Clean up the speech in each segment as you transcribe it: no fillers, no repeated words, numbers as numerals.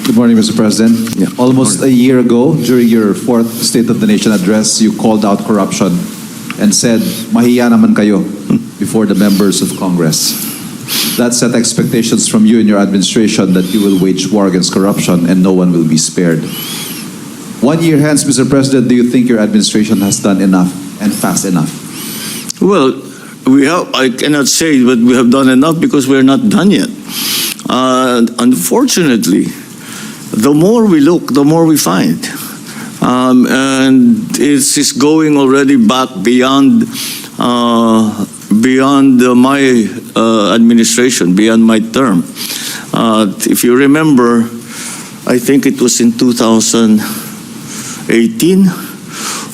Good morning, Mr. President. Almost a year ago, during your fourth State of the Nation address, you called out corruption and said, mahiya naman kayo before the members of Congress. That set expectations from you and your administration that you will wage war against corruption and no one will be spared. 1 year hence, Mr. President, do you think your administration has done enough and fast enough? Well, I cannot say that we have done enough because we're not done yet. Unfortunately, the more we look, the more we find. And it's going already back beyond my administration, beyond my term. If you remember, I think it was in 2018,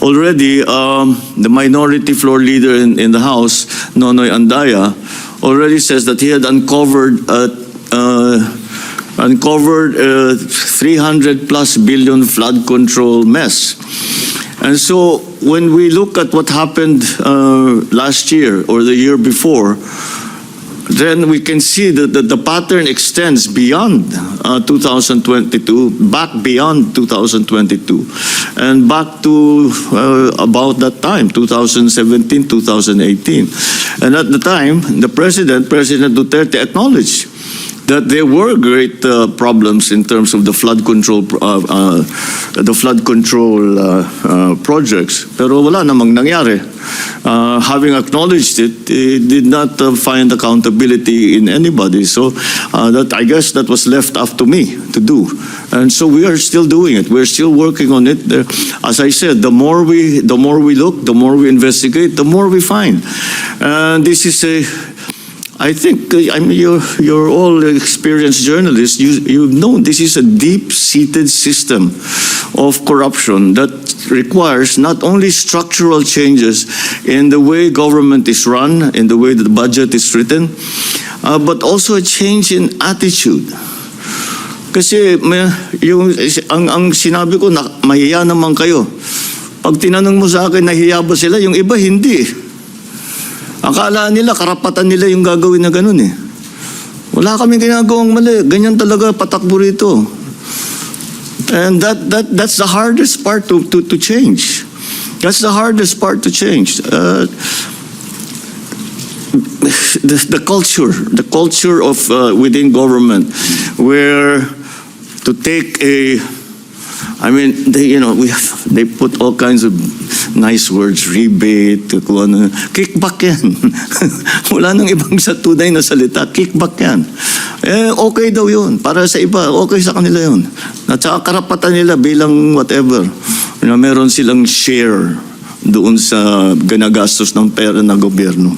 already the minority floor leader in the House, Nonoy Andaya, already says that he had uncovered 300 plus billion flood control mess. And so when we look at what happened last year or the year before, then we can see that the pattern extends beyond 2022, back beyond 2022, and back to about that time, 2017, 2018. And at the time, President Duterte acknowledged that there were great problems in terms of the flood control projects, pero wala namang nangyari. Having acknowledged it, it did not find accountability in anybody. So I guess that was left up to me to do. And so we are still doing it. We're still working on it. As I said, the more we look, the more we investigate, the more we find. And this is I think, I mean, you're all experienced journalists. You know this is a deep-seated system of corruption that requires not only structural changes in the way government is run, in the way that the budget is written, but also a change in attitude. Kasi ang sinabi ko, mahiya naman kayo. Pag tinanong mo sa akin, nahiya ba sila? Yung iba, hindi. Akala nila, karapatan nila yung gagawin na ganun eh. Wala kaming ginagawang mali. Ganyan talaga patakbo rito. And that's the hardest part to change. That's the hardest part to change. The culture of within government, where to take they put all kinds of nice words, rebate, kickback yan. Wala nang ibang sa tunay na salita, kickback yan. Okay daw yun. Para sa iba, okay sa kanila yun. At saka karapatan nila bilang whatever. Meron silang share doon sa ginagastos ng pera ng gobyerno.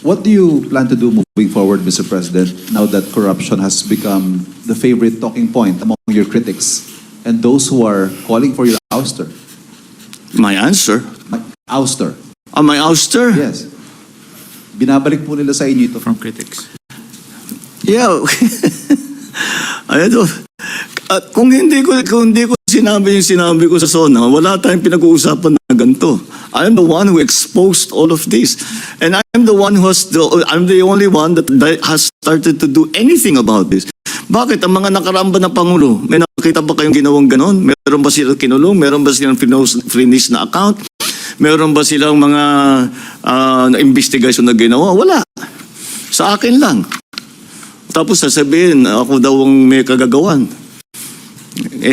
What do you plan to do moving forward, Mr. President, now that corruption has become the favorite talking point among your critics and those who are calling for your ouster? My answer? My ouster. My ouster? Yes. Binabalik po nila sa inyo ito. From critics. Yeah. Kung hindi ko sinabi yung sinabi ko sa SONA, wala tayong pinag-uusapan na ganito. I am the one who exposed all of this. And I'm the only one that has started to do anything about this. Bakit? Ang mga nakaramba na Pangulo, may nakita ba kayong ginawang ganon? Meron ba silang kinulong? Meron ba silang finish na account? Meron ba silang mga investigation na ginawa? Wala. Sa akin lang. Tapos sasabihin, ako daw ang may kagagawan.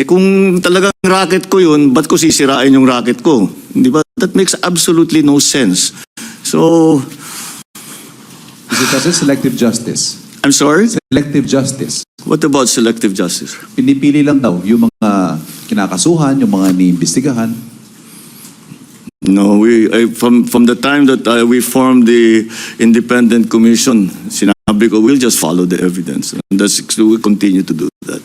Kung talagang racket ko yun, ba't ko sisirain yung racket ko? Di ba? That makes absolutely no sense. So, is it as a selective justice? I'm sorry? Selective justice. What about selective justice? Pinipili lang daw yung mga kinakasuhan, yung mga iniimbestigahan. No, from the time that we formed the independent commission, sinabi ko, we'll just follow the evidence. And we continue to do that.